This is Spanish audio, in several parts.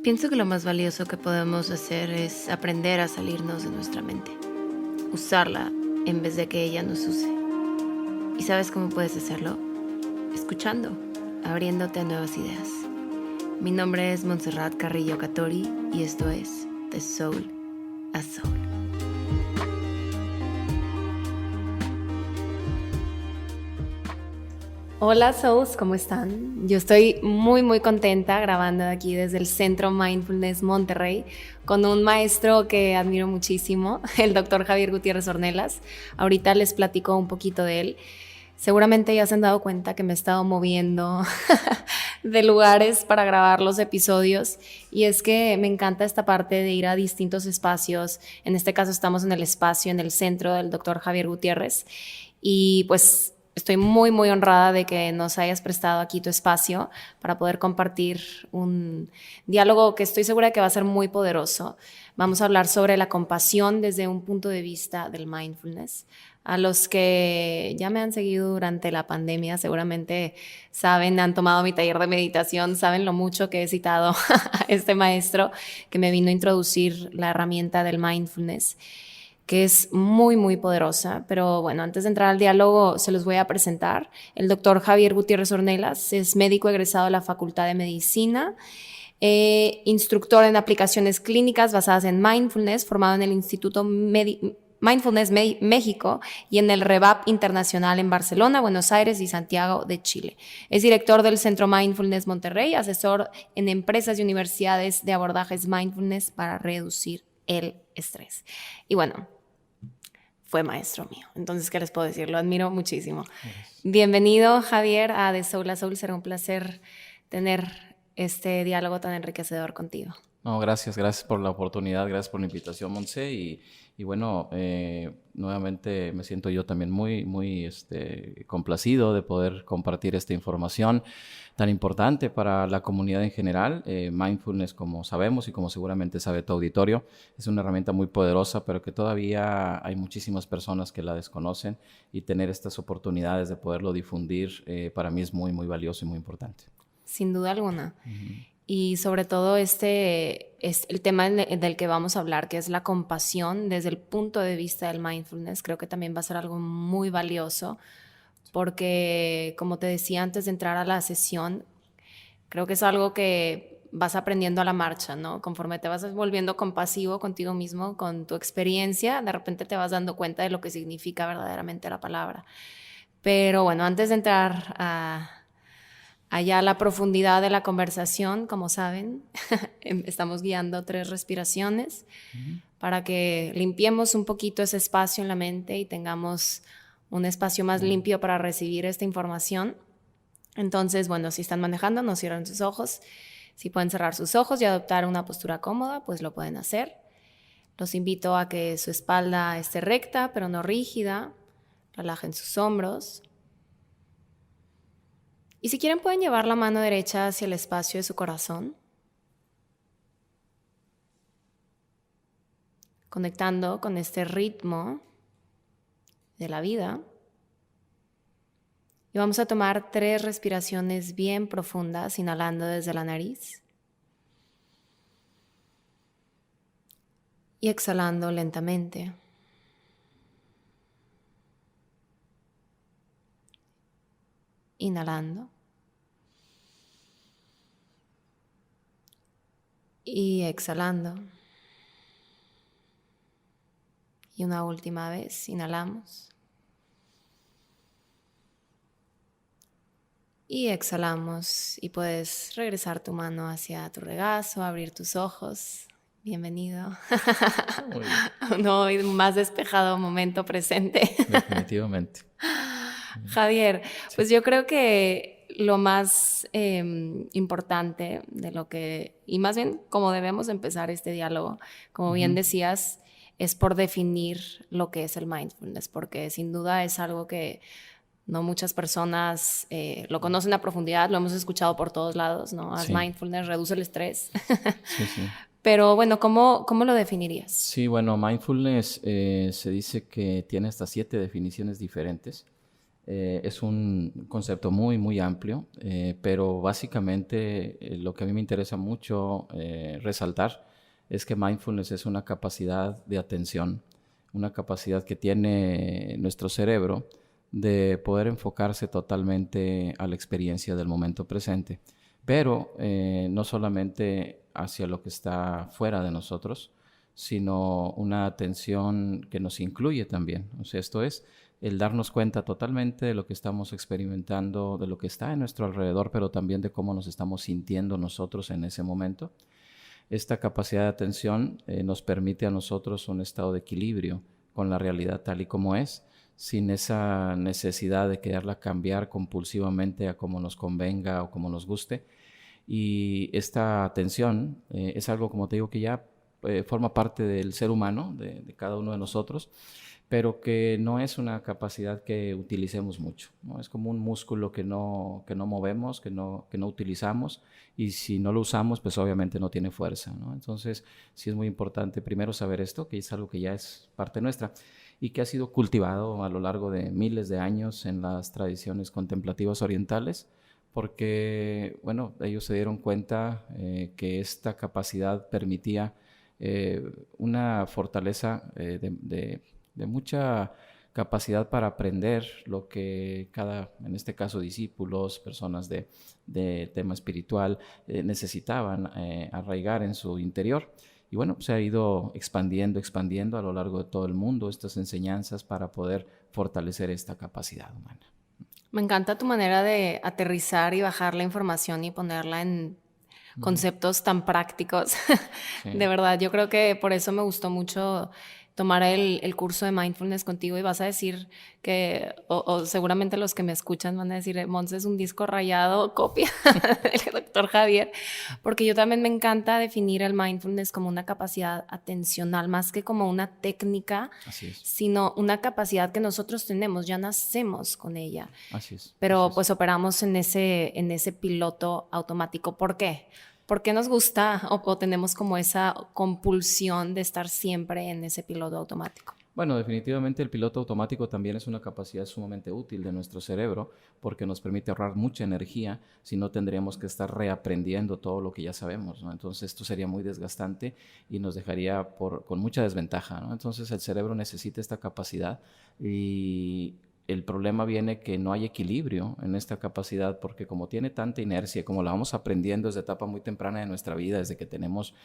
Pienso que lo más valioso que podemos hacer es aprender a salirnos de nuestra mente, usarla en vez de que ella nos use. ¿Y sabes cómo puedes hacerlo? Escuchando, abriéndote a nuevas ideas. Mi nombre es Montserrat Carrillo Catori y esto es The Soul a Soul. Hola Souls, ¿cómo están? Yo estoy muy contenta grabando aquí desde el Centro Mindfulness Monterrey con un maestro que admiro muchísimo, el doctor Javier Gutiérrez Ornelas. Ahorita les platico un poquito de él. Seguramente ya se han dado cuenta que me he estado moviendo de lugares para grabar los episodios y es que me encanta esta parte de ir a distintos espacios. En este caso estamos en el espacio, en el centro del doctor Javier Gutiérrez y pues estoy muy honrada de que nos hayas prestado aquí tu espacio para poder compartir un diálogo que estoy segura que va a ser muy poderoso. Vamos a hablar sobre la compasión desde un punto de vista del mindfulness. A los que ya me han seguido durante la pandemia seguramente saben, han tomado mi taller de meditación, saben lo mucho que he citado a este maestro que me vino a introducir la herramienta del mindfulness, que es muy poderosa. Pero bueno, antes de entrar al diálogo se los voy a presentar. El doctor Javier Gutiérrez Ornelas es médico egresado de la Facultad de Medicina, instructor en aplicaciones clínicas basadas en mindfulness, formado en el Instituto Mindfulness México y en el REVAP Internacional en Barcelona, Buenos Aires y Santiago de Chile. Es director del Centro Mindfulness Monterrey, asesor en empresas y universidades de abordajes mindfulness para reducir el estrés. Y bueno, fue maestro mío. Entonces, ¿qué les puedo decir? Lo admiro muchísimo. Bienvenido, Javier, a The Soul a Soul. Será un placer tener este diálogo tan enriquecedor contigo. No, gracias por la oportunidad, gracias por la invitación, Montse, y bueno, nuevamente me siento yo también muy complacido de poder compartir esta información tan importante para la comunidad en general. Mindfulness, como sabemos y como seguramente sabe tu auditorio, es una herramienta muy poderosa, pero que todavía hay muchísimas personas que la desconocen, y tener estas oportunidades de poderlo difundir para mí es muy valioso y muy importante. Sin duda alguna. Y sobre todo este es el tema del que vamos a hablar, que es la compasión desde el punto de vista del mindfulness. Creo que también va a ser algo muy valioso porque, como te decía antes de entrar a la sesión, creo que es algo que vas aprendiendo a la marcha, ¿no? Conforme te vas volviendo compasivo contigo mismo, con tu experiencia, de repente te vas dando cuenta de lo que significa verdaderamente la palabra. Pero bueno, antes de entrar allá a la profundidad de la conversación, como saben, estamos guiando 3 respiraciones para que limpiemos un poquito ese espacio en la mente y tengamos un espacio más limpio para recibir esta información. Entonces, bueno, si están manejando, no cierren sus ojos. Si pueden cerrar sus ojos y adoptar una postura cómoda, pues lo pueden hacer. Los invito a que su espalda esté recta, pero no rígida. Relajen sus hombros. Y si quieren pueden llevar la mano derecha hacia el espacio de su corazón, conectando con este ritmo de la vida. Y vamos a tomar 3 respiraciones bien profundas, inhalando desde la nariz y exhalando lentamente. Inhalando. Y exhalando. Y una última vez, inhalamos. Y exhalamos. Y puedes regresar tu mano hacia tu regazo, abrir tus ojos. Bienvenido. No, más despejado momento presente. Definitivamente. Javier, pues yo creo que lo más importante de lo que, y más bien como debemos empezar este diálogo, como bien decías, es por definir lo que es el mindfulness, porque sin duda es algo que no muchas personas lo conocen a profundidad, lo hemos escuchado por todos lados, ¿no? Haz mindfulness, reduce el estrés. Sí. Pero bueno, ¿cómo lo definirías? Sí, bueno, mindfulness se dice que tiene hasta 7 definiciones diferentes. Es un concepto muy, muy amplio, pero básicamente lo que a mí me interesa mucho resaltar es que mindfulness es una capacidad de atención, una capacidad que tiene nuestro cerebro de poder enfocarse totalmente a la experiencia del momento presente, pero no solamente hacia lo que está fuera de nosotros, sino una atención que nos incluye también. O sea, esto es el darnos cuenta totalmente de lo que estamos experimentando, de lo que está en nuestro alrededor, pero también de cómo nos estamos sintiendo nosotros en ese momento. Esta capacidad de atención nos permite a nosotros un estado de equilibrio con la realidad tal y como es, sin esa necesidad de quererla cambiar compulsivamente a como nos convenga o como nos guste. Y esta atención es algo, como te digo, que ya forma parte del ser humano, de cada uno de nosotros, pero que no es una capacidad que utilicemos mucho, ¿no? Es como un músculo que no movemos, que no utilizamos, y si no lo usamos, pues obviamente no tiene fuerza, ¿no? Entonces, sí es muy importante primero saber esto, que es algo que ya es parte nuestra y que ha sido cultivado a lo largo de miles de años en las tradiciones contemplativas orientales, porque, bueno, ellos se dieron cuenta que esta capacidad permitía una fortaleza de mucha capacidad para aprender lo que en este caso discípulos, personas de tema espiritual, necesitaban arraigar en su interior. Y bueno, se ha ido expandiendo a lo largo de todo el mundo estas enseñanzas para poder fortalecer esta capacidad humana. Me encanta tu manera de aterrizar y bajar la información y ponerla en conceptos tan prácticos. De Sí. verdad, yo creo que por eso me gustó mucho tomar el curso de mindfulness contigo y vas a decir que, o seguramente los que me escuchan van a decir, Monse es un disco rayado, copia del doctor Javier, porque yo también me encanta definir el mindfulness como una capacidad atencional, más que como una técnica, Así es, sino una capacidad que nosotros tenemos, ya nacemos con ella, así es. pero Así es. pues operamos en ese piloto automático. ¿Por qué? ¿Por qué nos gusta o tenemos como esa compulsión de estar siempre en ese piloto automático? Bueno, definitivamente el piloto automático también es una capacidad sumamente útil de nuestro cerebro porque nos permite ahorrar mucha energía, si no tendríamos que estar reaprendiendo todo lo que ya sabemos, ¿no? Entonces esto sería muy desgastante y nos dejaría con mucha desventaja, ¿no? Entonces el cerebro necesita esta capacidad y el problema viene que no hay equilibrio en esta capacidad porque como tiene tanta inercia, como la vamos aprendiendo desde etapa muy temprana de nuestra vida, desde que tenemos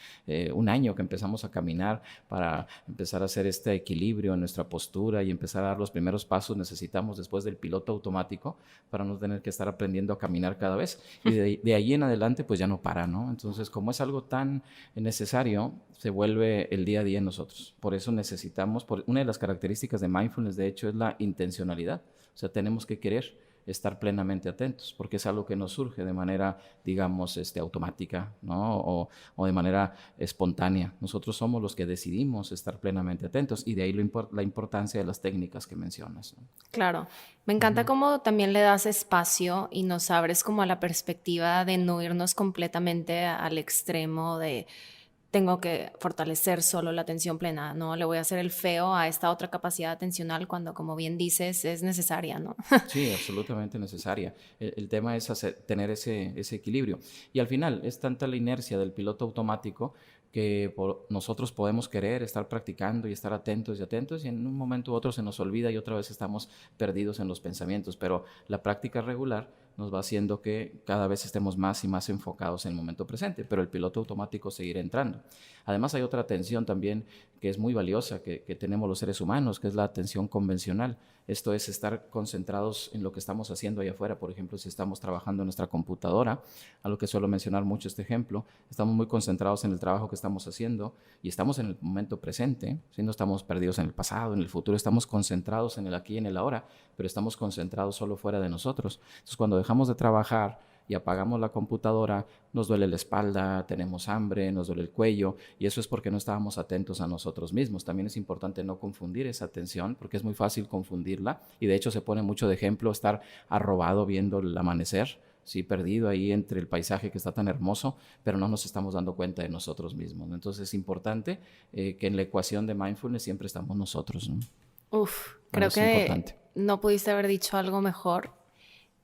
un año que empezamos a caminar para empezar a hacer este equilibrio en nuestra postura y empezar a dar los primeros pasos, necesitamos después del piloto automático para no tener que estar aprendiendo a caminar cada vez. Y de ahí en adelante pues ya no para, ¿no? Entonces como es algo tan necesario, se vuelve el día a día en nosotros. Por eso necesitamos, una de las características de mindfulness de hecho es la intencionalidad. O sea, tenemos que querer estar plenamente atentos, porque es algo que nos surge de manera, digamos, automática, ¿no? O de manera espontánea. Nosotros somos los que decidimos estar plenamente atentos y de ahí la importancia de las técnicas que mencionas, ¿no? Claro, me encanta cómo también le das espacio y nos abres como a la perspectiva de no irnos completamente al extremo de tengo que fortalecer solo la atención plena, ¿no? Le voy a hacer el feo a esta otra capacidad atencional cuando, como bien dices, es necesaria, ¿no? Sí, absolutamente necesaria. El tema es tener ese equilibrio. Y al final es tanta la inercia del piloto automático que nosotros podemos querer estar practicando y estar atentos y en un momento u otro se nos olvida y otra vez estamos perdidos en los pensamientos. Pero la práctica regular nos va haciendo que cada vez estemos más y más enfocados en el momento presente, pero el piloto automático seguirá entrando. Además hay otra atención también que es muy valiosa que tenemos los seres humanos, que es la atención convencional. Esto es estar concentrados en lo que estamos haciendo allá afuera. Por ejemplo, si estamos trabajando en nuestra computadora, algo que suelo mencionar mucho este ejemplo, estamos muy concentrados en el trabajo que estamos haciendo y estamos en el momento presente, ¿sí? No estamos perdidos en el pasado, en el futuro, estamos concentrados en el aquí y en el ahora, pero estamos concentrados solo fuera de nosotros. Entonces, cuando dejamos de trabajar y apagamos la computadora, nos duele la espalda, tenemos hambre, nos duele el cuello, y eso es porque no estábamos atentos a nosotros mismos. También es importante no confundir esa atención, porque es muy fácil confundirla, y de hecho se pone mucho de ejemplo estar arrobado viendo el amanecer, sí, perdido ahí entre el paisaje que está tan hermoso, pero no nos estamos dando cuenta de nosotros mismos, ¿no? Entonces es importante que en la ecuación de mindfulness siempre estamos nosotros, ¿no? Uf, Bueno, creo es que importante. no pudiste haber dicho algo mejor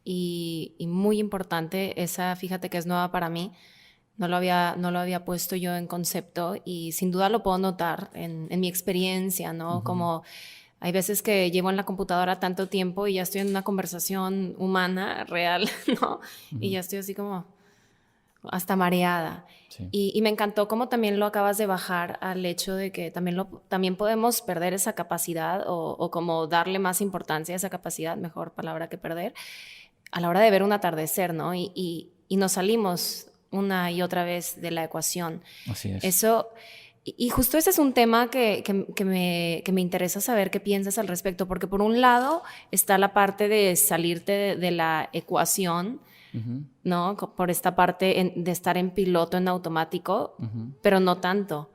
y muy importante. Esa, fíjate que es nueva para mí. No lo había puesto yo en concepto y sin duda lo puedo notar en mi experiencia, ¿no? Como hay veces que llevo en la computadora tanto tiempo y ya estoy en una conversación humana, real, ¿no? Y ya estoy así como hasta mareada. Sí. Y me encantó cómo también lo acabas de bajar al hecho de que también podemos perder esa capacidad o como darle más importancia a esa capacidad, mejor palabra que perder, a la hora de ver un atardecer, ¿no? Y nos salimos una y otra vez de la ecuación. Así es. Eso, y justo ese es un tema que me interesa saber qué piensas al respecto, porque por un lado está la parte de salirte de la ecuación, ¿no? Por esta parte de estar en piloto, en automático, pero no tanto,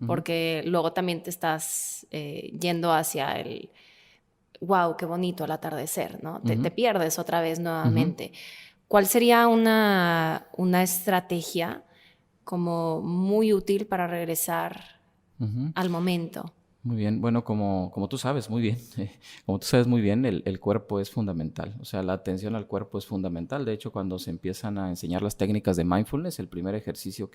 porque luego también te estás yendo hacia el wow, qué bonito el atardecer, ¿no? Te pierdes otra vez nuevamente. ¿Cuál sería una estrategia como muy útil para regresar al momento? Muy bien, bueno, como tú sabes muy bien, como tú sabes muy bien, el cuerpo es fundamental, o sea, la atención al cuerpo es fundamental. De hecho, cuando se empiezan a enseñar las técnicas de mindfulness, el primer ejercicio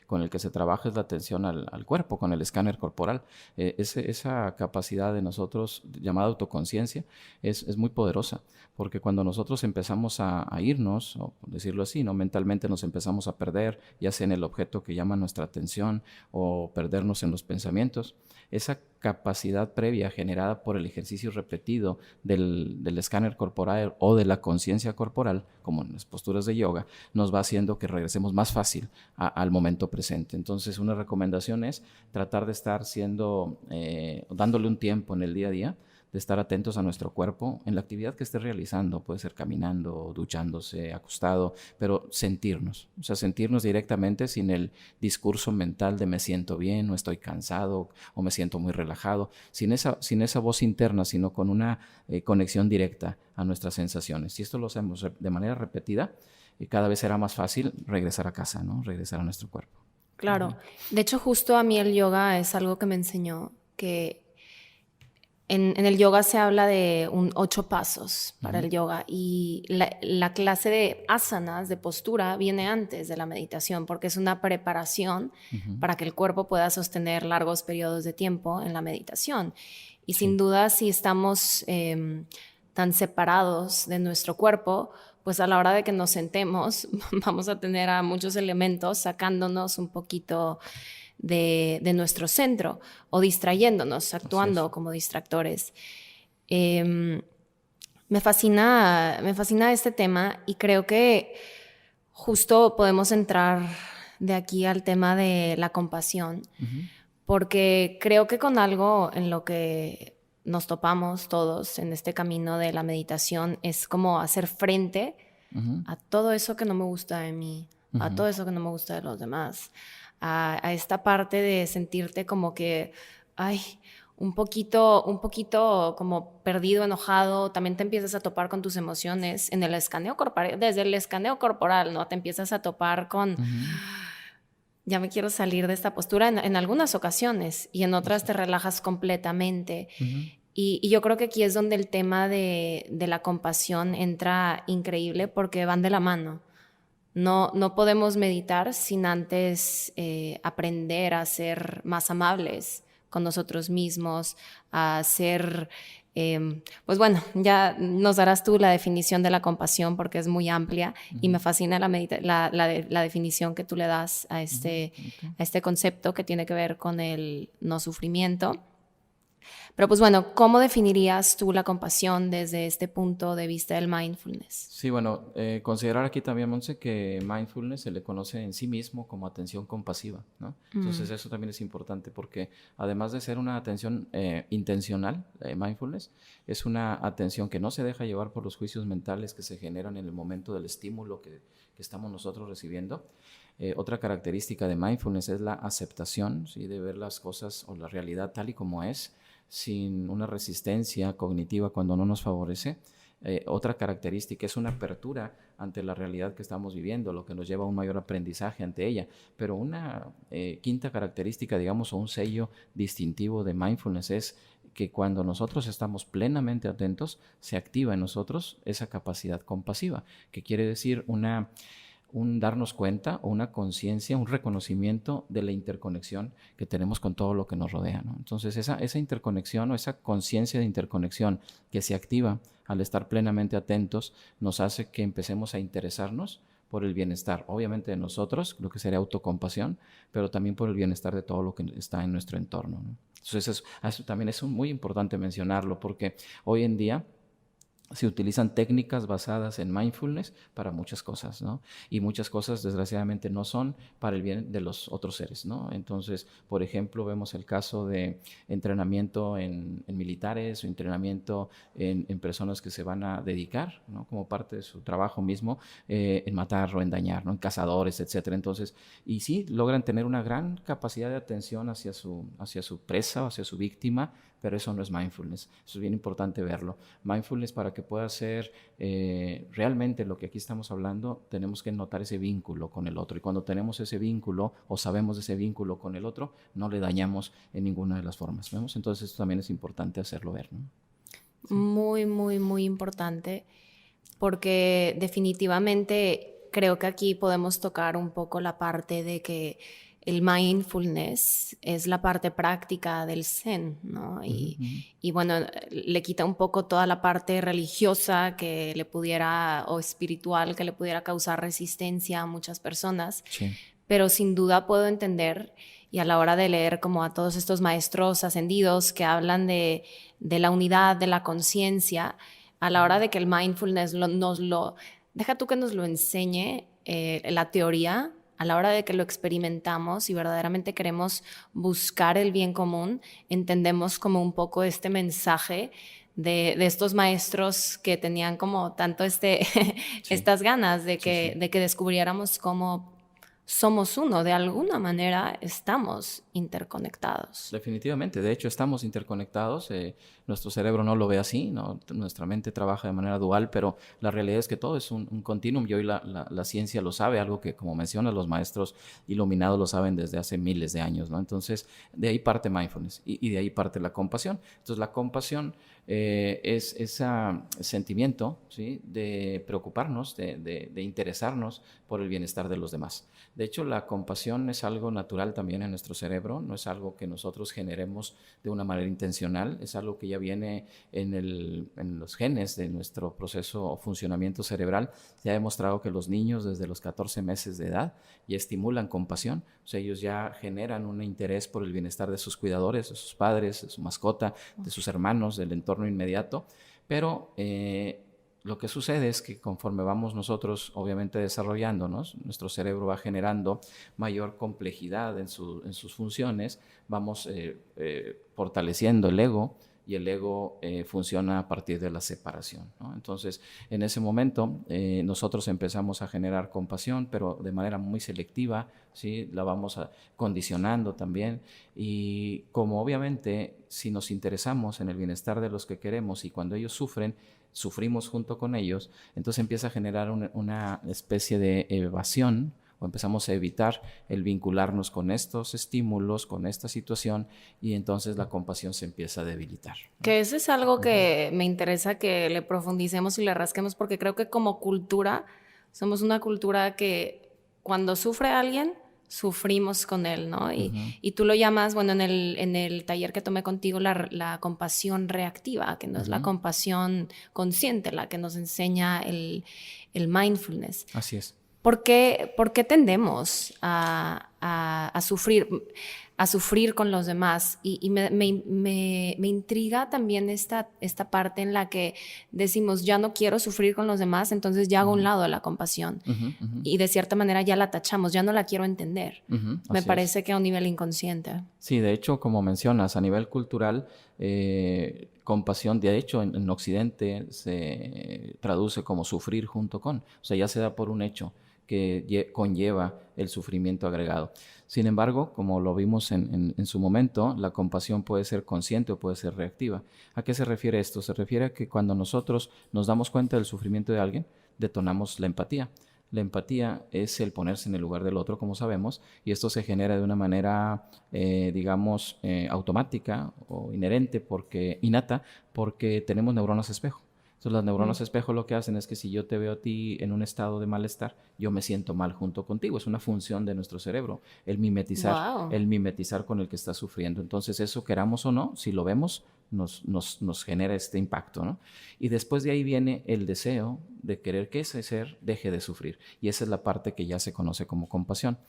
con el que se trabaja es la atención al cuerpo, con el escáner corporal. Esa capacidad de nosotros, llamada autoconciencia, es muy poderosa, porque cuando nosotros empezamos a irnos, o por decirlo así, ¿no? Mentalmente nos empezamos a perder, ya sea en el objeto que llama nuestra atención o perdernos en los pensamientos, esa capacidad previa generada por el ejercicio repetido del escáner corporal o de la conciencia corporal, como en las posturas de yoga, nos va haciendo que regresemos más fácil al momento presente. Entonces, una recomendación es tratar de estar dándole un tiempo en el día a día, de estar atentos a nuestro cuerpo en la actividad que esté realizando. Puede ser caminando, duchándose, acostado, pero sentirnos, o sea, sentirnos directamente sin el discurso mental de me siento bien, o estoy cansado, o me siento muy relajado, sin esa voz interna, sino con una conexión directa a nuestras sensaciones. Si esto lo hacemos de manera repetida, cada vez será más fácil regresar a casa, ¿no? Regresar a nuestro cuerpo. Claro. De hecho, justo a mí el yoga es algo que me enseñó que en el yoga se habla de 8 pasos para el yoga y la clase de asanas, de postura, viene antes de la meditación porque es una preparación para que el cuerpo pueda sostener largos periodos de tiempo en la meditación. Y sin duda, si estamos tan separados de nuestro cuerpo, pues a la hora de que nos sentemos vamos a tener a muchos elementos sacándonos un poquito de nuestro centro o distrayéndonos, actuando como distractores. Me fascina este tema y creo que justo podemos entrar de aquí al tema de la compasión, porque creo que con algo en lo que nos topamos todos en este camino de la meditación es como hacer frente a todo eso que no me gusta de mí, a todo eso que no me gusta de los demás, a esta parte de sentirte como que, ay, un poquito como perdido, enojado. También te empiezas a topar con tus emociones en el escaneo corporal, desde el escaneo corporal, ¿no? Te empiezas a topar con, ya me quiero salir de esta postura en algunas ocasiones y en otras te relajas completamente. Y yo creo que aquí es donde el tema de la compasión entra increíble porque van de la mano. No podemos meditar sin antes aprender a ser más amables con nosotros mismos, a ser, pues bueno, ya nos darás tú la definición de la compasión porque es muy amplia y me fascina la definición que tú le das a este concepto que tiene que ver con el no sufrimiento. Pero pues bueno, ¿cómo definirías tú la compasión desde este punto de vista del mindfulness? Sí, bueno, considerar aquí también, Monse, que mindfulness se le conoce en sí mismo como atención compasiva, ¿no? Entonces eso también es importante porque además de ser una atención intencional, mindfulness, es una atención que no se deja llevar por los juicios mentales que se generan en el momento del estímulo que estamos nosotros recibiendo. Otra característica de mindfulness es la aceptación, ¿sí? De ver las cosas o la realidad tal y como es, sin una resistencia cognitiva cuando no nos favorece. Otra característica es una apertura ante la realidad que estamos viviendo, lo que nos lleva a un mayor aprendizaje ante ella. Pero una quinta característica, digamos, o un sello distintivo de mindfulness es que cuando nosotros estamos plenamente atentos, se activa en nosotros esa capacidad compasiva, que quiere decir un darnos cuenta o una conciencia, un reconocimiento de la interconexión que tenemos con todo lo que nos rodea, ¿no? Entonces esa interconexión o esa conciencia de interconexión que se activa al estar plenamente atentos nos hace que empecemos a interesarnos por el bienestar, obviamente de nosotros, lo que sería autocompasión, pero también por el bienestar de todo lo que está en nuestro entorno, ¿no? Entonces eso también es muy importante mencionarlo, porque hoy en día se utilizan técnicas basadas en mindfulness para muchas cosas, ¿no? Y muchas cosas, desgraciadamente, no son para el bien de los otros seres, ¿no? Entonces, por ejemplo, vemos el caso de entrenamiento en militares o entrenamiento en personas que se van a dedicar, ¿no? Como parte de su trabajo mismo, en matar o en dañar, ¿no? En cazadores, etcétera. Entonces, y sí, logran tener una gran capacidad de atención hacia su presa o hacia su víctima, pero eso no es mindfulness. Eso es bien importante verlo. Mindfulness, para que pueda ser realmente lo que aquí estamos hablando, tenemos que notar ese vínculo con el otro. Y cuando tenemos ese vínculo o sabemos de ese vínculo con el otro, no le dañamos en ninguna de las formas. ¿Vemos? Entonces esto también es importante hacerlo ver, ¿no? Sí. Muy, muy, muy importante, porque definitivamente creo que aquí podemos tocar un poco la parte de que el mindfulness es la parte práctica del Zen, ¿no? Y bueno, le quita un poco toda la parte religiosa que le pudiera, o espiritual, que le pudiera causar resistencia a muchas personas. Sí. Pero sin duda puedo entender, y a la hora de leer como a todos estos maestros ascendidos que hablan de la unidad, de la conciencia, a la hora de que el mindfulness deja tú que nos lo enseñe la teoría, a la hora de que lo experimentamos y verdaderamente queremos buscar el bien común, entendemos como un poco este mensaje de estos maestros que tenían como tanto Sí. estas ganas de que, Sí. de que descubriéramos cómo somos uno, de alguna manera estamos interconectados. Definitivamente, de hecho estamos interconectados, nuestro cerebro no lo ve así, ¿no? Nuestra mente trabaja de manera dual, pero la realidad es que todo es un continuum y hoy la ciencia lo sabe, algo que, como mencionas, los maestros iluminados lo saben desde hace miles de años, ¿no? Entonces de ahí parte mindfulness y de ahí parte la compasión. Entonces la compasión es ese sentimiento, ¿sí?, de preocuparnos, de interesarnos por el bienestar de los demás. De hecho, la compasión es algo natural también en nuestro cerebro, no es algo que nosotros generemos de una manera intencional, es algo que ya viene en los genes de nuestro proceso o funcionamiento cerebral. Se ha demostrado que los niños desde los 14 meses de edad ya estimulan compasión, o sea, ellos ya generan un interés por el bienestar de sus cuidadores, de sus padres, de su mascota, de sus hermanos, del entorno inmediato, pero lo que sucede es que conforme vamos nosotros obviamente desarrollándonos, nuestro cerebro va generando mayor complejidad en sus funciones, vamos fortaleciendo el ego, y el ego funciona a partir de la separación, ¿no? Entonces, en ese momento nosotros empezamos a generar compasión, pero de manera muy selectiva, ¿sí? La vamos condicionando también, y como obviamente si nos interesamos en el bienestar de los que queremos y cuando ellos sufrimos junto con ellos, entonces empieza a generar una especie de evasión, o empezamos a evitar el vincularnos con estos estímulos, con esta situación, y entonces la compasión se empieza a debilitar, ¿no? Que eso es algo que me interesa que le profundicemos y le rasquemos, porque creo que como cultura somos una cultura que cuando sufre alguien, sufrimos con él, ¿no? Y tú lo llamas, bueno, en el taller que tomé contigo, la compasión reactiva, que no es la compasión consciente, la que nos enseña el mindfulness. Así es. ¿Por qué tendemos a sufrir con los demás? Y me intriga también esta parte en la que decimos, ya no quiero sufrir con los demás, entonces ya hago a un lado la compasión. Y de cierta manera ya la tachamos, ya no la quiero entender. Me parece que a un nivel inconsciente. Sí, de hecho, como mencionas, a nivel cultural, compasión, de hecho, en Occidente se traduce como sufrir junto con, o sea, ya se da por un hecho que conlleva el sufrimiento agregado. Sin embargo, como lo vimos en su momento, la compasión puede ser consciente o puede ser reactiva. ¿A qué se refiere esto? Se refiere a que cuando nosotros nos damos cuenta del sufrimiento de alguien, detonamos la empatía. La empatía es el ponerse en el lugar del otro, como sabemos, y esto se genera de una manera, digamos, automática o inherente, innata, porque tenemos neuronas espejo. Entonces, las neuronas espejo lo que hacen es que si yo te veo a ti en un estado de malestar, yo me siento mal junto contigo. Es una función de nuestro cerebro, Wow. el mimetizar con el que está sufriendo. Entonces, eso queramos o no, si lo vemos, nos genera este impacto, ¿no? Y después de ahí viene el deseo de querer que ese ser deje de sufrir. Y esa es la parte que ya se conoce como compasión.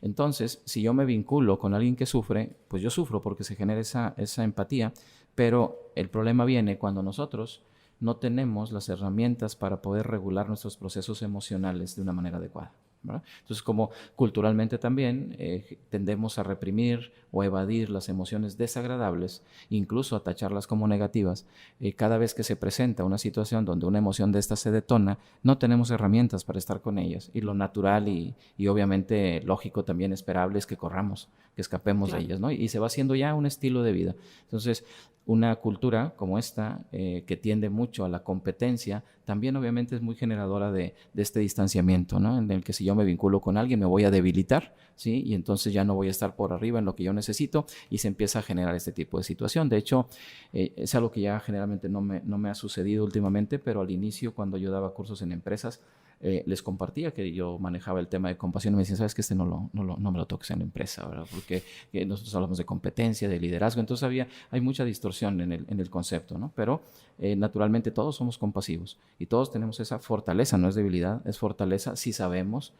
Entonces, si yo me vinculo con alguien que sufre, pues yo sufro porque se genera esa empatía, pero el problema viene cuando nosotros no tenemos las herramientas para poder regular nuestros procesos emocionales de una manera adecuada, ¿verdad? Entonces, como culturalmente también tendemos a reprimir o evadir las emociones desagradables, incluso a tacharlas como negativas, cada vez que se presenta una situación donde una emoción de esta se detona, no tenemos herramientas para estar con ellas. Y lo natural y obviamente lógico también esperable es que corramos, que escapemos de ellas, ¿no? Y se va haciendo ya un estilo de vida. Entonces, una cultura como esta, que tiende mucho a la competencia, también obviamente es muy generadora de este distanciamiento, ¿no? En el que si yo me vinculo con alguien me voy a debilitar, ¿sí? Y entonces ya no voy a estar por arriba en lo que yo necesito y se empieza a generar este tipo de situación. De hecho, es algo que ya generalmente no me ha sucedido últimamente, pero al inicio, cuando yo daba cursos en empresas, les compartía que yo manejaba el tema de compasión y me decían, sabes que no me lo toques en la empresa, ¿verdad? Porque nosotros hablamos de competencia, de liderazgo, entonces hay mucha distorsión en el concepto, ¿no? Pero naturalmente todos somos compasivos y todos tenemos esa fortaleza, no es debilidad, es fortaleza si sabemos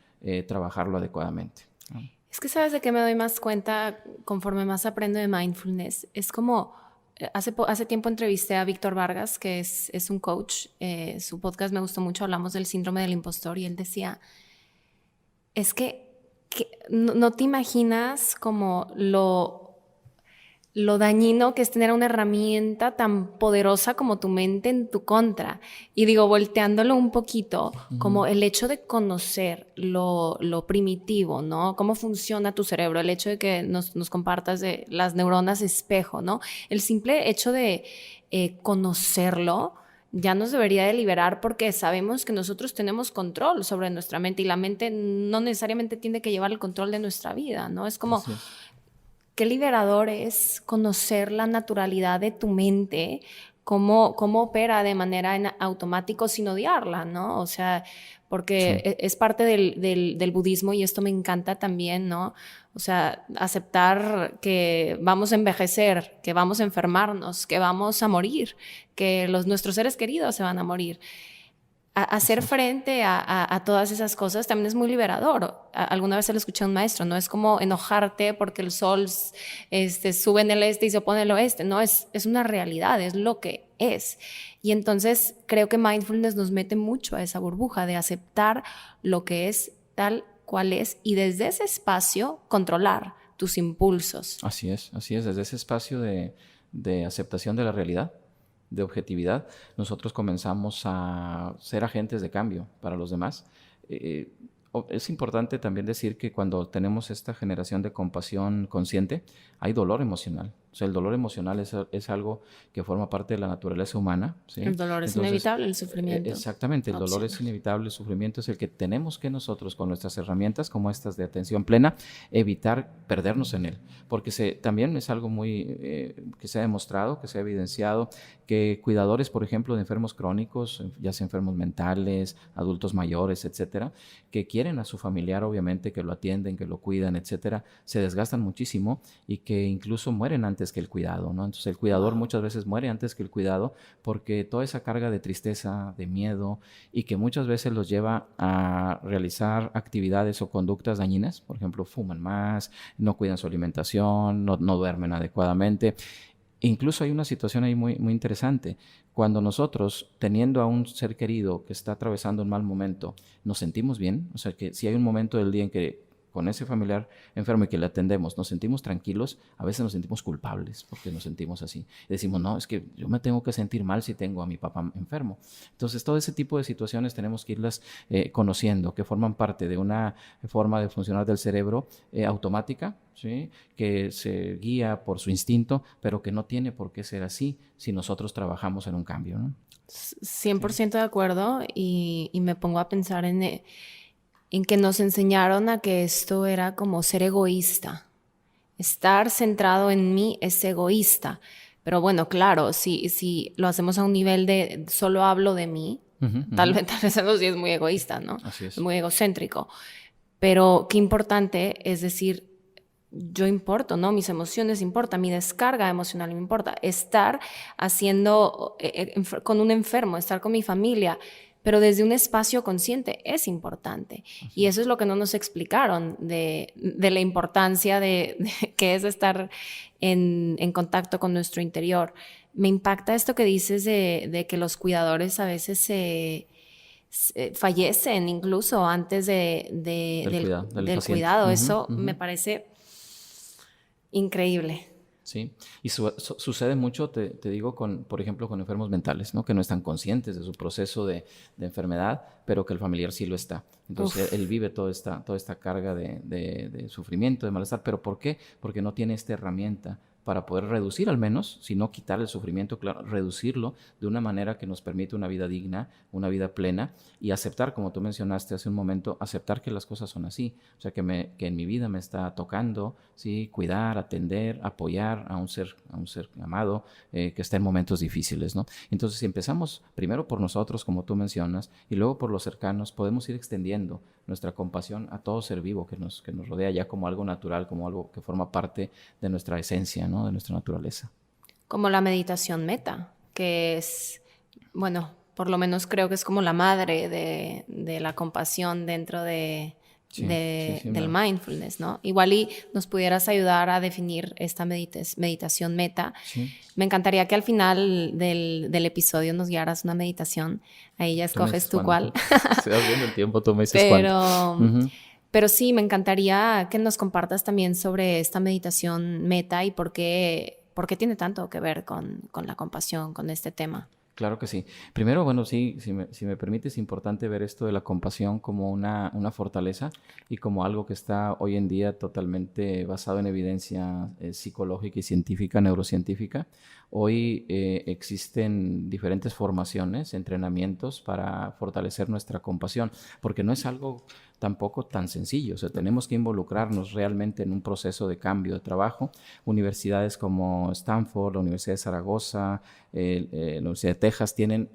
trabajarlo adecuadamente, ¿no? Es que sabes de qué me doy más cuenta conforme más aprendo de mindfulness. Es como, hace tiempo entrevisté a Víctor Vargas, que es un coach. Su podcast me gustó mucho, hablamos del síndrome del impostor y él decía, es que no te imaginas como lo dañino que es tener una herramienta tan poderosa como tu mente en tu contra. Y digo, volteándolo un poquito, como el hecho de conocer lo primitivo, ¿no? Cómo funciona tu cerebro, el hecho de que nos compartas de las neuronas espejo, ¿no? El simple hecho de conocerlo ya nos debería de liberar, porque sabemos que nosotros tenemos control sobre nuestra mente y la mente no necesariamente tiene que llevar el control de nuestra vida, ¿no? Es como... Qué liberador es conocer la naturalidad de tu mente, cómo opera de manera en automático sin odiarla, ¿no? O sea, porque es parte del budismo y esto me encanta también, ¿no? O sea, aceptar que vamos a envejecer, que vamos a enfermarnos, que vamos a morir, que nuestros seres queridos se van a morir. Hacer frente a todas esas cosas también es muy liberador. Alguna vez se lo escuché a un maestro, no es como enojarte porque el sol sube en el este y se opone en el oeste, no, es una realidad, es lo que es. Y entonces creo que mindfulness nos mete mucho a esa burbuja de aceptar lo que es tal cual es y desde ese espacio controlar tus impulsos. Así es, desde ese espacio de aceptación de la realidad, de objetividad, nosotros comenzamos a ser agentes de cambio para los demás. Es importante también decir que cuando tenemos esta generación de compasión consciente, hay dolor emocional. O sea, el dolor emocional es algo que forma parte de la naturaleza humana, ¿sí? El dolor es inevitable, el sufrimiento. Exactamente, el dolor es inevitable, el sufrimiento es el que tenemos que nosotros, con nuestras herramientas como estas de atención plena, evitar perdernos en él. Porque también es algo muy que se ha demostrado, que se ha evidenciado, que cuidadores, por ejemplo, de enfermos crónicos, ya sea enfermos mentales, adultos mayores, etcétera, que quieren a su familiar, obviamente, que lo atienden, que lo cuidan, etcétera, se desgastan muchísimo y que incluso mueren antes que el cuidado, ¿no? Entonces el cuidador muchas veces muere antes que el cuidado porque toda esa carga de tristeza, de miedo y que muchas veces los lleva a realizar actividades o conductas dañinas, por ejemplo, fuman más, no cuidan su alimentación, no duermen adecuadamente. Incluso hay una situación ahí muy, muy interesante. Cuando nosotros, teniendo a un ser querido que está atravesando un mal momento, nos sentimos bien, o sea que si hay un momento del día en que con ese familiar enfermo y que le atendemos, nos sentimos tranquilos, a veces nos sentimos culpables porque nos sentimos así. Y decimos, no, es que yo me tengo que sentir mal si tengo a mi papá enfermo. Entonces, todo ese tipo de situaciones tenemos que irlas conociendo, que forman parte de una forma de funcionar del cerebro automática, ¿sí? Que se guía por su instinto, pero que no tiene por qué ser así si nosotros trabajamos en un cambio, ¿no? 100% de acuerdo y me pongo a pensar en que nos enseñaron a que esto era como ser egoísta. Estar centrado en mí es egoísta. Pero bueno, claro, si lo hacemos a un nivel de solo hablo de mí, tal vez eso sí es muy egoísta, ¿no? Así es. Muy egocéntrico. Pero qué importante es decir, yo importo, ¿no? Mis emociones importan, mi descarga emocional me importa. Estar haciendo con un enfermo, estar con mi familia, pero desde un espacio consciente es importante. Y eso es lo que no nos explicaron de la importancia de que es estar en contacto con nuestro interior. Me impacta esto que dices de que los cuidadores a veces fallecen incluso antes del cuidado. Eso me parece increíble. Sí, y sucede mucho, te digo, por ejemplo, con enfermos mentales, ¿no? Que no están conscientes de su proceso de enfermedad, pero que el familiar sí lo está. Entonces, él vive toda esta carga de sufrimiento, de malestar. ¿Pero por qué? Porque no tiene esta herramienta para poder reducir al menos, si no quitar el sufrimiento, claro, reducirlo de una manera que nos permite una vida digna, una vida plena y aceptar, como tú mencionaste hace un momento, aceptar que las cosas son así. O sea, que en mi vida me está tocando, ¿sí? Cuidar, atender, apoyar a un ser amado que está en momentos difíciles, ¿no? Entonces, si empezamos primero por nosotros, como tú mencionas, y luego por los cercanos, podemos ir extendiendo nuestra compasión a todo ser vivo que nos rodea ya como algo natural, como algo que forma parte de nuestra esencia, ¿no? De nuestra naturaleza. Como la meditación meta, que es, bueno, por lo menos creo que es como la madre de la compasión dentro del mindfulness, ¿no? Igual y nos pudieras ayudar a definir esta meditación meta. Sí. Me encantaría que al final del episodio nos guiaras una meditación. Ahí ya escoges tú cuál. Se va viendo el tiempo, tú me dices cuál. Pero sí, me encantaría que nos compartas también sobre esta meditación meta y por qué tiene tanto que ver con la compasión, con este tema. Claro que sí. Primero, bueno, sí, si me permite, es importante ver esto de la compasión como una fortaleza y como algo que está hoy en día totalmente basado en evidencia psicológica y científica, neurocientífica. Hoy existen diferentes formaciones, entrenamientos para fortalecer nuestra compasión, porque no es algo tampoco tan sencillo. O sea, tenemos que involucrarnos realmente en un proceso de cambio de trabajo. Universidades como Stanford, la Universidad de Zaragoza, la Universidad de Texas tienen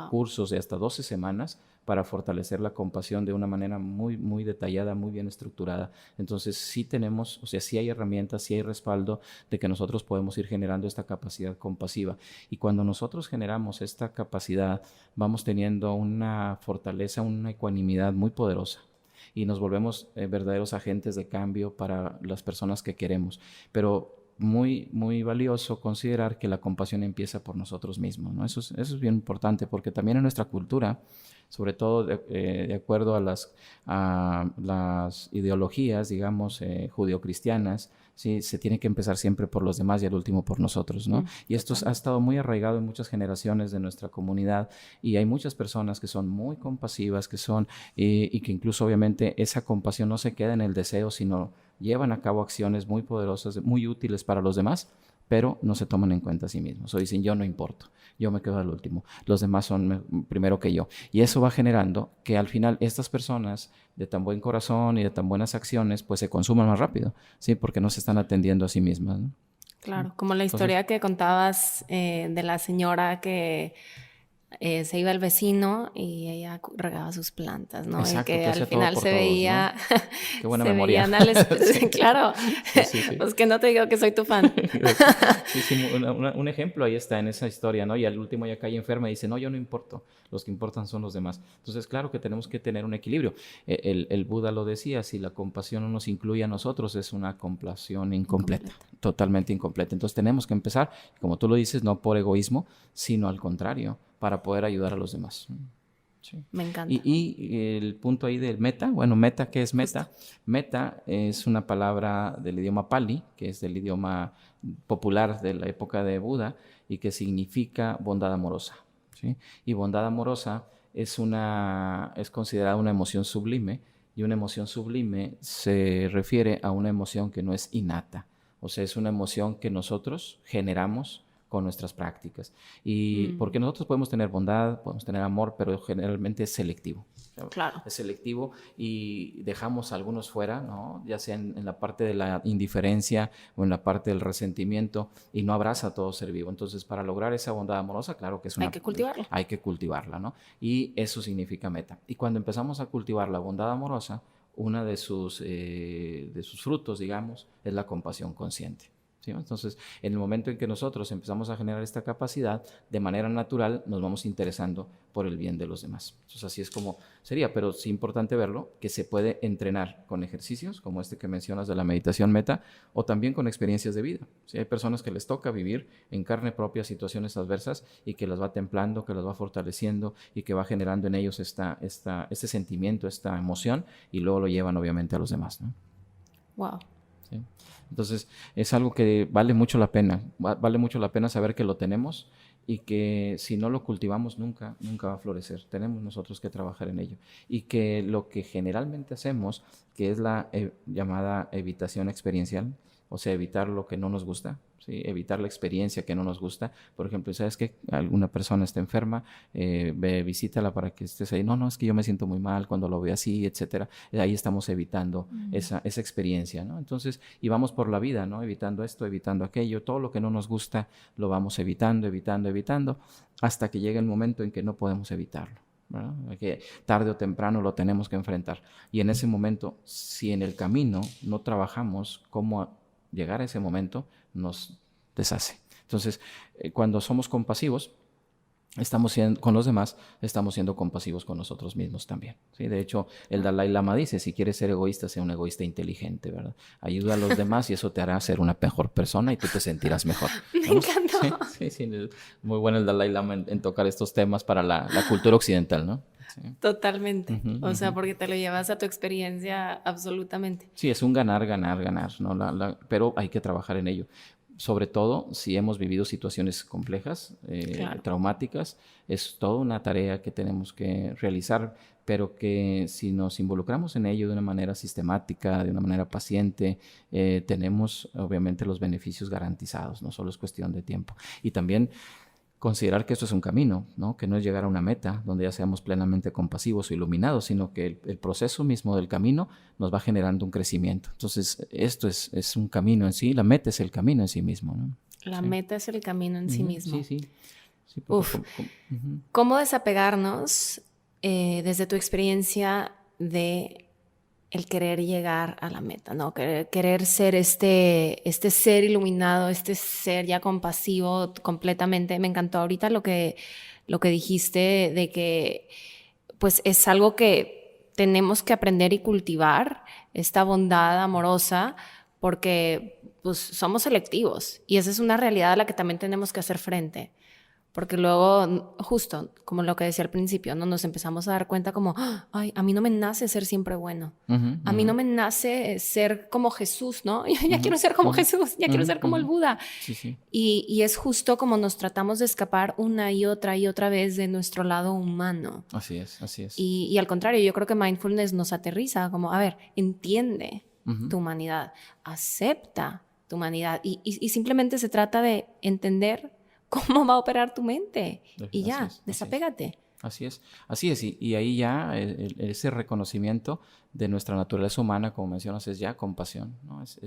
cursos de hasta 12 semanas para fortalecer la compasión de una manera muy, muy detallada, muy bien estructurada. Entonces sí tenemos, o sea, sí hay herramientas, sí hay respaldo de que nosotros podemos ir generando esta capacidad compasiva. Y cuando nosotros generamos esta capacidad, vamos teniendo una fortaleza, una ecuanimidad muy poderosa. Y nos volvemos verdaderos agentes de cambio para las personas que queremos. Pero muy, muy valioso considerar que la compasión empieza por nosotros mismos, ¿no? Eso es bien importante, porque también en nuestra cultura, sobre todo de acuerdo a las ideologías, digamos, judio-cristianas, ¿sí? Se tiene que empezar siempre por los demás y al último por nosotros, ¿no? Y esto ha estado muy arraigado en muchas generaciones de nuestra comunidad y hay muchas personas que son muy compasivas, y que incluso obviamente esa compasión no se queda en el deseo, sino llevan a cabo acciones muy poderosas, muy útiles para los demás, pero no se toman en cuenta a sí mismos. O dicen, yo no importo, yo me quedo al último, los demás son primero que yo. Y eso va generando que al final estas personas de tan buen corazón y de tan buenas acciones, pues se consuman más rápido, ¿sí? Porque no se están atendiendo a sí mismas, ¿no? Claro, como la historia que contabas de la señora que se iba al vecino y ella regaba sus plantas, ¿no? Exacto, y que al hacía final todo por se todos, veía, ¿no? Qué buena se memoria. veían claro, Sí. pues que no te digo que soy tu fan. Sí, un ejemplo ahí está en esa historia, ¿no? Y al último ya cae enferma y dice, no, yo no importo, los que importan son los demás. Entonces, claro que tenemos que tener un equilibrio. El Buda lo decía, si la compasión no nos incluye a nosotros, es una compasión incompleta, totalmente incompleta. Entonces tenemos que empezar, como tú lo dices, no por egoísmo, sino al contrario, para poder ayudar a los demás. Sí. Me encanta. Y el punto ahí del meta, bueno, meta, ¿qué es meta? Justo. Meta es una palabra del idioma Pali, que es del idioma popular de la época de Buda y que significa bondad amorosa, ¿sí? Y bondad amorosa es considerada una emoción sublime, y una emoción sublime se refiere a una emoción que no es innata, o sea, es una emoción que nosotros generamos con nuestras prácticas. Y porque nosotros podemos tener bondad, podemos tener amor, pero generalmente es selectivo. Claro. Es selectivo y dejamos a algunos fuera, ¿no? Ya sea en la parte de la indiferencia o en la parte del resentimiento, y no abraza a todo ser vivo. Entonces, para lograr esa bondad amorosa, claro que Hay que cultivarla. hay que cultivarla, ¿no? Y eso significa meta. Y cuando empezamos a cultivar la bondad amorosa, una de sus frutos, digamos, es la compasión consciente. ¿Sí? Entonces, en el momento en que nosotros empezamos a generar esta capacidad, de manera natural nos vamos interesando por el bien de los demás. Entonces, así es como sería, pero sí importante verlo, que se puede entrenar con ejercicios, como este que mencionas de la meditación meta, o también con experiencias de vida. ¿Sí? Hay personas que les toca vivir en carne propia situaciones adversas y que las va templando, que las va fortaleciendo y que va generando en ellos este sentimiento, esta emoción, y luego lo llevan obviamente a los demás, ¿no? Wow. ¿Sí? Entonces es algo que vale mucho la pena, vale mucho la pena saber que lo tenemos y que si no lo cultivamos nunca va a florecer. Tenemos nosotros que trabajar en ello. Y que lo que generalmente hacemos, que es la llamada evitación experiencial, o sea, evitar lo que no nos gusta, ¿sí? Evitar la experiencia que no nos gusta. Por ejemplo, ¿sabes qué? Alguna persona está enferma, ve, visítala para que estés ahí. No, es que yo me siento muy mal cuando lo veo así, etcétera. Ahí estamos evitando esa experiencia, ¿no? Entonces, y vamos por la vida, ¿no? Evitando esto, evitando aquello. Todo lo que no nos gusta lo vamos evitando, hasta que llega el momento en que no podemos evitarlo, ¿verdad? Que tarde o temprano lo tenemos que enfrentar. Y en ese momento, si en el camino no trabajamos cómo llegar a ese momento, nos deshace. Entonces, cuando somos compasivos, con los demás, estamos siendo compasivos con nosotros mismos también, ¿sí? De hecho, el Dalai Lama dice, si quieres ser egoísta, sea un egoísta inteligente, ¿verdad? Ayuda a los demás y eso te hará ser una mejor persona y tú te sentirás mejor. Me encantó. Sí, muy bueno el Dalai Lama en tocar estos temas para la cultura occidental, ¿no? Sí. Totalmente. O sea, porque te lo llevas a tu experiencia absolutamente. Sí, es un ganar, ¿no? Pero hay que trabajar en ello. Sobre todo si hemos vivido situaciones complejas, Claro. traumáticas, es toda una tarea que tenemos que realizar, pero que si nos involucramos en ello de una manera sistemática, de una manera paciente, tenemos obviamente los beneficios garantizados, no solo es cuestión de tiempo. Y también considerar que esto es un camino, ¿no? Que no es llegar a una meta donde ya seamos plenamente compasivos o iluminados, sino que el proceso mismo del camino nos va generando un crecimiento. Entonces, esto es un camino en sí, la meta es el camino en sí mismo, ¿no? La meta es el camino en sí mismo. Sí. Uf. ¿Cómo desapegarnos desde tu experiencia de el querer llegar a la meta, ¿no? Querer ser este ser iluminado, este ser ya compasivo completamente? Me encantó ahorita lo que dijiste de que pues es algo que tenemos que aprender y cultivar, esta bondad amorosa, porque pues somos selectivos y esa es una realidad a la que también tenemos que hacer frente. Porque luego, justo como lo que decía al principio, ¿no? Nos empezamos a dar cuenta como, ay, a mí no me nace ser siempre bueno. A mí no me nace ser como Jesús, ¿no? Yo ya quiero ser como Jesús, ya quiero ser como el Buda. Sí. Y es justo como nos tratamos de escapar una y otra vez de nuestro lado humano. Así es. Y al contrario, yo creo que mindfulness nos aterriza como, a ver, entiende tu humanidad, acepta tu humanidad y simplemente se trata de entender cómo va a operar tu mente. Y ya, desapégate. Así es. Y ahí ya ese reconocimiento de nuestra naturaleza humana, como mencionas, es ya compasión, ¿no? Es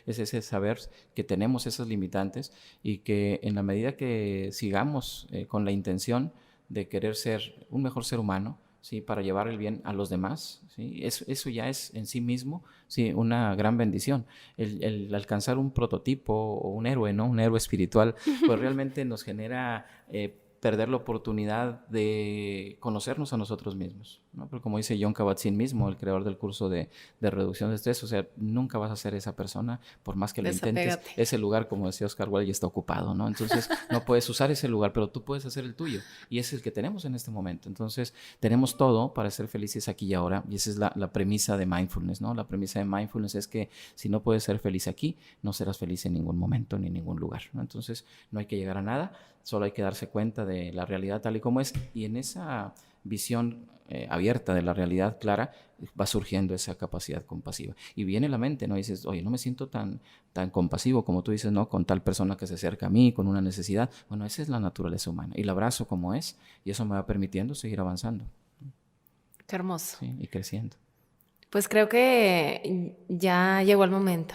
ese saber que tenemos esas limitantes y que en la medida que sigamos con la intención de querer ser un mejor ser humano, ¿sí? Para llevar el bien a los demás, ¿sí? Eso ya es en sí mismo, sí, una gran bendición. El alcanzar un prototipo o un héroe, ¿no? Un héroe espiritual, pues realmente nos genera perder la oportunidad de conocernos a nosotros mismos, ¿no? Pero como dice John Kabat-Zinn mismo, el creador del curso de reducción de estrés, o sea, nunca vas a ser esa persona, por más que lo intentes. Ese lugar, como decía Oscar Wilde, ya está ocupado, ¿no? Entonces, no puedes usar ese lugar, pero tú puedes hacer el tuyo, y ese es el que tenemos en este momento. Entonces, tenemos todo para ser felices aquí y ahora, y esa es la premisa de mindfulness, ¿no? La premisa de mindfulness es que si no puedes ser feliz aquí, no serás feliz en ningún momento ni en ningún lugar, ¿no? Entonces, no hay que llegar a nada, solo hay que darse cuenta de la realidad tal y como es, y en esa visión abierta de la realidad clara va surgiendo esa capacidad compasiva. Y viene la mente, ¿no? Dices, oye, no me siento tan compasivo como tú dices, ¿no? Con tal persona que se acerca a mí, con una necesidad. Bueno, esa es la naturaleza humana, y la abrazo como es, y eso me va permitiendo seguir avanzando. Qué hermoso. ¿sí? Y creciendo. Pues creo que ya llegó el momento.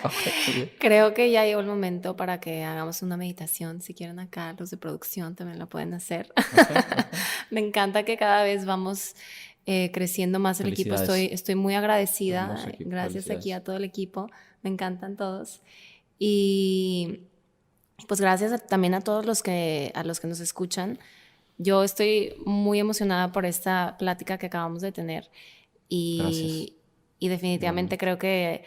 Okay, muy bien. Creo que ya llegó el momento para que hagamos una meditación. Si quieren acá, los de producción también la pueden hacer. Okay, okay. Me encanta que cada vez vamos creciendo más el equipo. Felicidades. Estoy muy agradecida. Hermoso equipo. Gracias aquí Felicidades. a todo el equipo. Me encantan todos. Y pues gracias también a todos a los que nos escuchan. Yo estoy muy emocionada por esta plática que acabamos de tener. Gracias. Y definitivamente Igualmente. creo que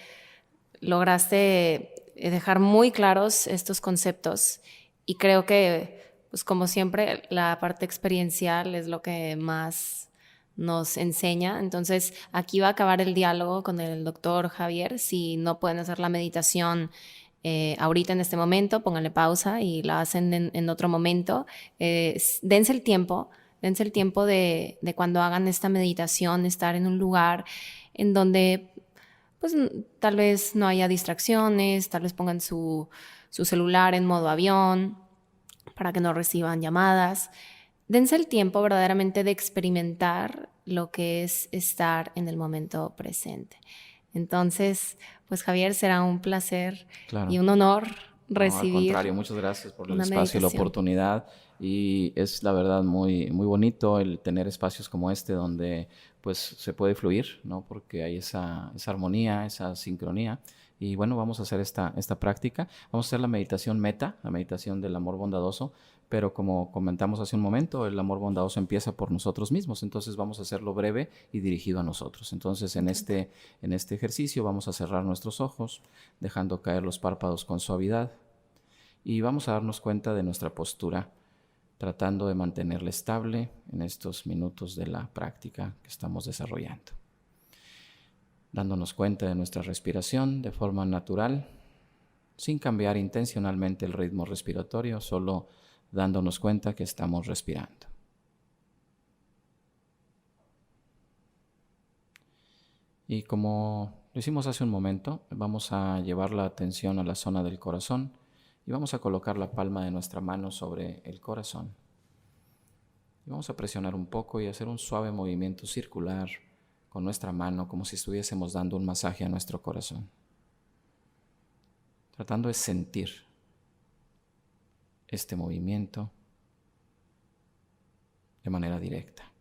lograste dejar muy claros estos conceptos y creo que, pues como siempre, la parte experiencial es lo que más nos enseña. Entonces, aquí va a acabar el diálogo con el doctor Javier. Si no pueden hacer la meditación ahorita en este momento, pónganle pausa y la hacen en otro momento. Dense el tiempo. Dense el tiempo de cuando hagan esta meditación, estar en un lugar en donde pues tal vez no haya distracciones, tal vez pongan su celular en modo avión para que no reciban llamadas. Dense el tiempo verdaderamente de experimentar lo que es estar en el momento presente. Entonces, pues Javier, será un placer Claro. y un honor No, al recibir contrario, muchas gracias por el una espacio y la meditación. oportunidad. Y es la verdad muy, muy bonito el tener espacios como este donde pues se puede fluir, ¿no? Porque hay esa armonía, esa sincronía. Y bueno, vamos a hacer esta práctica. Vamos a hacer la meditación meta, la meditación del amor bondadoso. Pero como comentamos hace un momento, el amor bondadoso empieza por nosotros mismos. Entonces vamos a hacerlo breve y dirigido a nosotros. Entonces en este ejercicio vamos a cerrar nuestros ojos, dejando caer los párpados con suavidad. Y vamos a darnos cuenta de nuestra postura, tratando de mantenerla estable en estos minutos de la práctica que estamos desarrollando. Dándonos cuenta de nuestra respiración de forma natural, sin cambiar intencionalmente el ritmo respiratorio, solo dándonos cuenta que estamos respirando. Y como lo hicimos hace un momento, vamos a llevar la atención a la zona del corazón y vamos a colocar la palma de nuestra mano sobre el corazón. Y vamos a presionar un poco y hacer un suave movimiento circular con nuestra mano, como si estuviésemos dando un masaje a nuestro corazón. Tratando de sentir este movimiento de manera directa.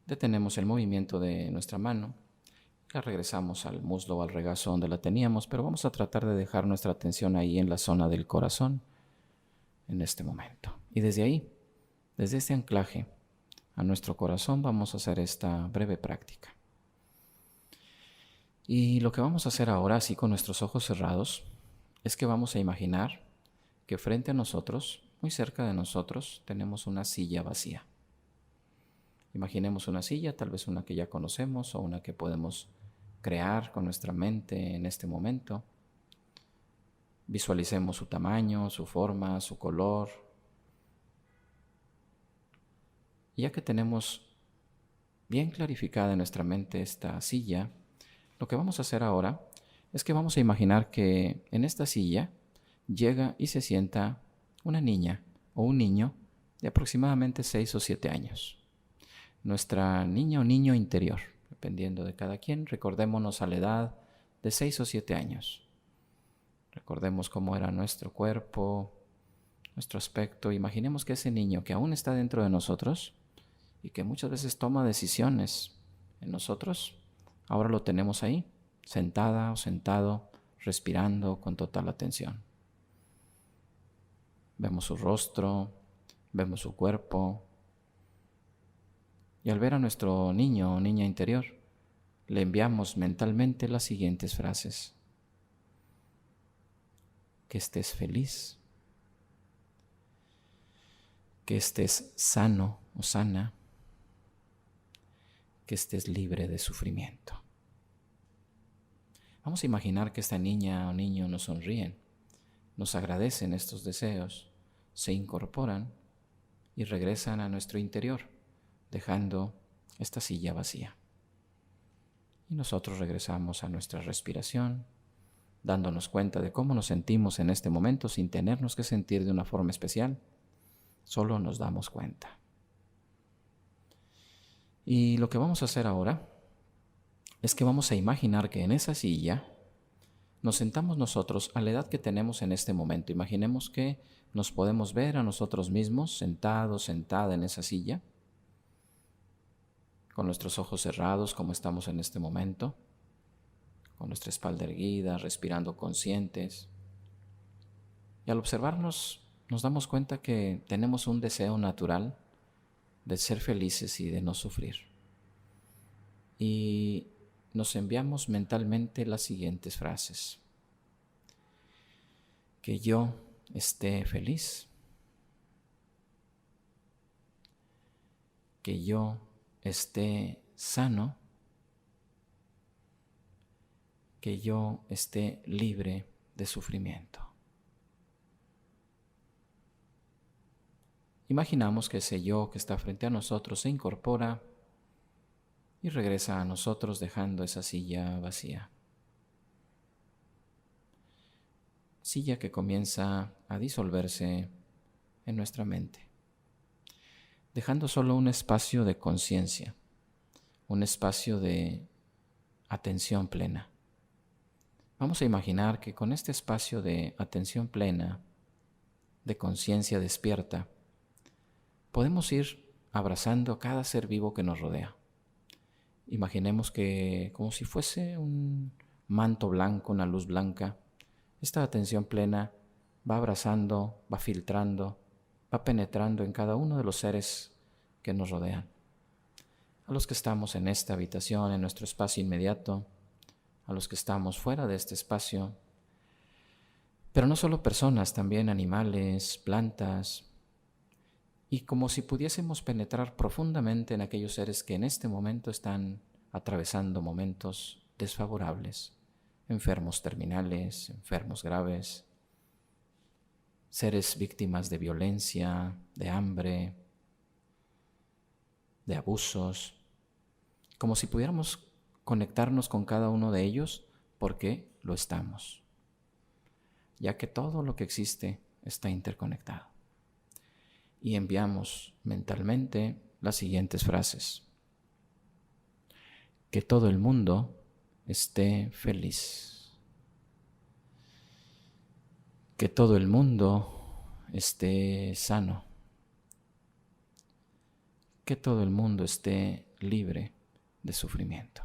Detenemos el movimiento de nuestra mano, la regresamos al muslo o al regazo donde la teníamos, pero vamos a tratar de dejar nuestra atención ahí en la zona del corazón en este momento. Y desde ahí, desde este anclaje a nuestro corazón, vamos a hacer esta breve práctica. Y lo que vamos a hacer ahora, así con nuestros ojos cerrados, es que vamos a imaginar que frente a nosotros, muy cerca de nosotros, tenemos una silla vacía. Imaginemos una silla, tal vez una que ya conocemos o una que podemos crear con nuestra mente en este momento. Visualicemos su tamaño, su forma, su color. Y ya que tenemos bien clarificada en nuestra mente esta silla, lo que vamos a hacer ahora es que vamos a imaginar que en esta silla llega y se sienta una niña o un niño de aproximadamente 6 o 7 años. Nuestra niña o niño interior, dependiendo de cada quien, recordémonos a la edad de 6 o 7 años. Recordemos cómo era nuestro cuerpo, nuestro aspecto. Imaginemos que ese niño que aún está dentro de nosotros y que muchas veces toma decisiones en nosotros, ahora lo tenemos ahí, sentada o sentado, respirando con total atención. Vemos su rostro, vemos su cuerpo. Y al ver a nuestro niño o niña interior, le enviamos mentalmente las siguientes frases. Que estés feliz, que estés sano o sana, que estés libre de sufrimiento. Vamos a imaginar que esta niña o niño nos sonríen, nos agradecen estos deseos, se incorporan y regresan a nuestro interior, dejando esta silla vacía. Y nosotros regresamos a nuestra respiración, dándonos cuenta de cómo nos sentimos en este momento sin tenernos que sentir de una forma especial. Solo nos damos cuenta. Y lo que vamos a hacer ahora es que vamos a imaginar que en esa silla nos sentamos nosotros a la edad que tenemos en este momento. Imaginemos que nos podemos ver a nosotros mismos sentados, sentada en esa silla, con nuestros ojos cerrados como estamos en este momento, con nuestra espalda erguida, respirando conscientes. Y al observarnos nos damos cuenta que tenemos un deseo natural de ser felices y de no sufrir. Y nos enviamos mentalmente las siguientes frases. Que yo esté feliz. Que yo esté sano. Que yo esté libre de sufrimiento. Imaginamos que ese yo que está frente a nosotros se incorpora y regresa a nosotros dejando esa silla vacía. Silla que comienza a disolverse en nuestra mente, dejando solo un espacio de conciencia, un espacio de atención plena. Vamos a imaginar que con este espacio de atención plena, de conciencia despierta, podemos ir abrazando a cada ser vivo que nos rodea. Imaginemos que como si fuese un manto blanco, una luz blanca, esta atención plena va abrazando, va filtrando, va penetrando en cada uno de los seres que nos rodean. A los que estamos en esta habitación, en nuestro espacio inmediato, a los que estamos fuera de este espacio, pero no solo personas, también animales, plantas, y como si pudiésemos penetrar profundamente en aquellos seres que en este momento están atravesando momentos desfavorables, enfermos terminales, enfermos graves, seres víctimas de violencia, de hambre, de abusos, como si pudiéramos conectarnos con cada uno de ellos porque lo estamos, ya que todo lo que existe está interconectado. Y enviamos mentalmente las siguientes frases. Que todo el mundo esté feliz. Que todo el mundo esté sano. Que todo el mundo esté libre de sufrimiento.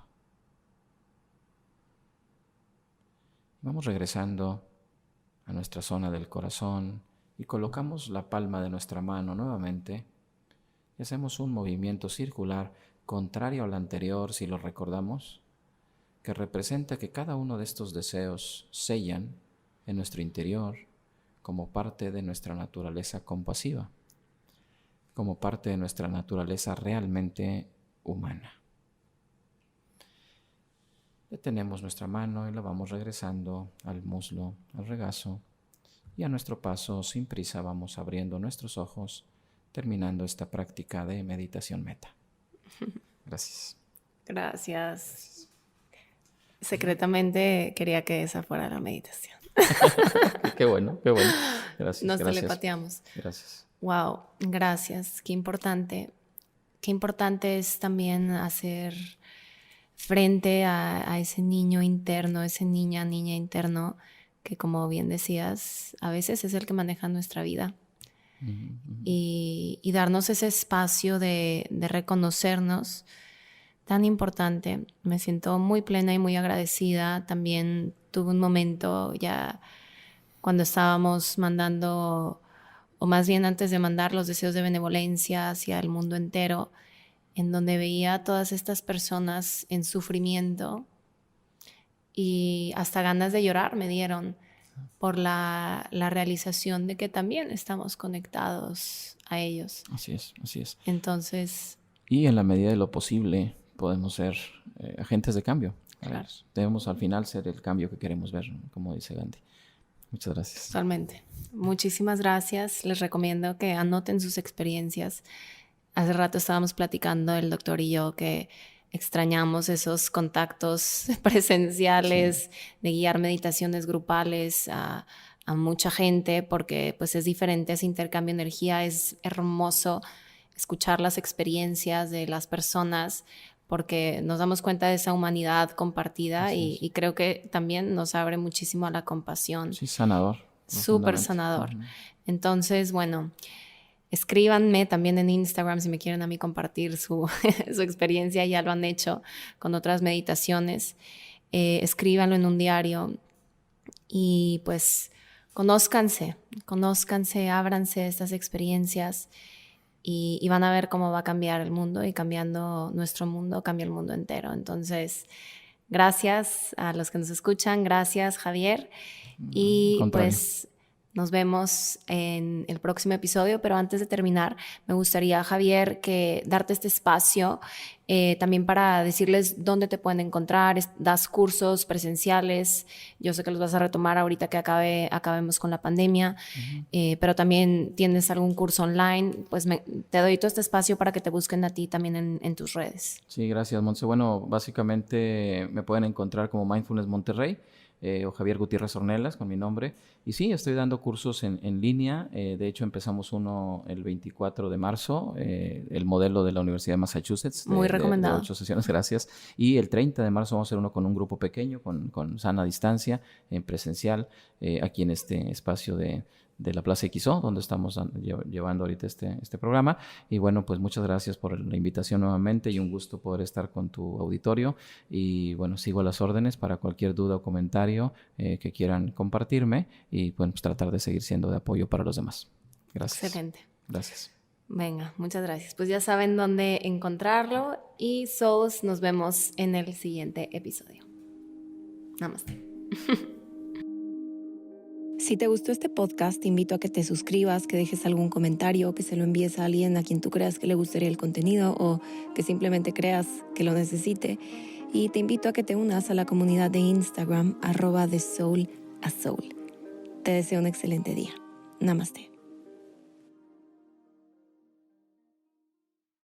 Vamos regresando a nuestra zona del corazón y colocamos la palma de nuestra mano nuevamente y hacemos un movimiento circular contrario al anterior, si lo recordamos, que representa que cada uno de estos deseos sellan en nuestro interior como parte de nuestra naturaleza compasiva, como parte de nuestra naturaleza realmente humana. Detenemos nuestra mano y la vamos regresando al muslo, al regazo, y a nuestro paso, sin prisa, vamos abriendo nuestros ojos, terminando esta práctica de meditación meta. Gracias. Gracias. Secretamente quería que esa fuera la meditación. Qué bueno, qué bueno. Gracias. Nos gracias. telepateamos. Gracias. Wow, gracias. Qué importante. Qué importante es también hacer frente a ese niño interno, ese niña interno, que como bien decías, a veces es el que maneja nuestra vida. Y darnos ese espacio de reconocernos, tan importante. Me siento muy plena y muy agradecida. También tuve un momento ya cuando estábamos mandando, o más bien antes de mandar los deseos de benevolencia hacia el mundo entero, en donde veía a todas estas personas en sufrimiento y hasta ganas de llorar me dieron por la realización de que también estamos conectados a ellos. Así es, así es. Entonces... Y en la medida de lo posible podemos ser agentes de cambio. Claro. Debemos al final ser el cambio que queremos ver, como dice Gandhi. Muchas gracias. Totalmente. Muchísimas gracias. Les recomiendo que anoten sus experiencias. Hace rato estábamos platicando el doctor y yo que extrañamos esos contactos presenciales, de guiar meditaciones grupales a mucha gente, porque pues es diferente ese intercambio de energía, es hermoso escuchar las experiencias de las personas, porque nos damos cuenta de esa humanidad compartida y creo que también nos abre muchísimo a la compasión. Sí, sanador. Súper sanador. Entonces, bueno, escríbanme también en Instagram si me quieren a mí compartir su experiencia, ya lo han hecho con otras meditaciones. Escríbanlo en un diario y pues conózcanse, ábranse estas experiencias y van a ver cómo va a cambiar el mundo, y cambiando nuestro mundo, cambia el mundo entero. Entonces, gracias a los que nos escuchan, gracias Javier, y pues nos vemos en el próximo episodio. Pero antes de terminar, me gustaría, Javier, darte este espacio también para decirles dónde te pueden encontrar. Das cursos presenciales, yo sé que los vas a retomar ahorita que acabemos con la pandemia, pero también tienes algún curso online. Pues te doy todo este espacio para que te busquen a ti también en tus redes. Sí, gracias, Montse. Bueno, básicamente me pueden encontrar como Mindfulness Monterrey, o Javier Gutiérrez Ornelas con mi nombre. Y sí, estoy dando cursos en línea. De hecho, empezamos uno el 24 de marzo, el modelo de la Universidad de Massachusetts. Muy recomendado. De 8 sesiones, gracias. Y el 30 de marzo vamos a hacer uno con un grupo pequeño, con sana distancia, en presencial, aquí en este espacio de la Plaza XO, donde estamos llevando ahorita este programa. Y bueno, pues muchas gracias por la invitación nuevamente, y un gusto poder estar con tu auditorio. Y bueno, sigo a las órdenes para cualquier duda o comentario que quieran compartirme, y bueno, pues tratar de seguir siendo de apoyo para los demás. Gracias. Excelente. Gracias. Venga, muchas gracias. Pues ya saben dónde encontrarlo, y Souls, nos vemos en el siguiente episodio. Namaste. Si te gustó este podcast, te invito a que te suscribas, que dejes algún comentario, que se lo envíes a alguien a quien tú creas que le gustaría el contenido, o que simplemente creas que lo necesite. Y te invito a que te unas a la comunidad de Instagram @thesoulasoul. Te deseo un excelente día. Namaste.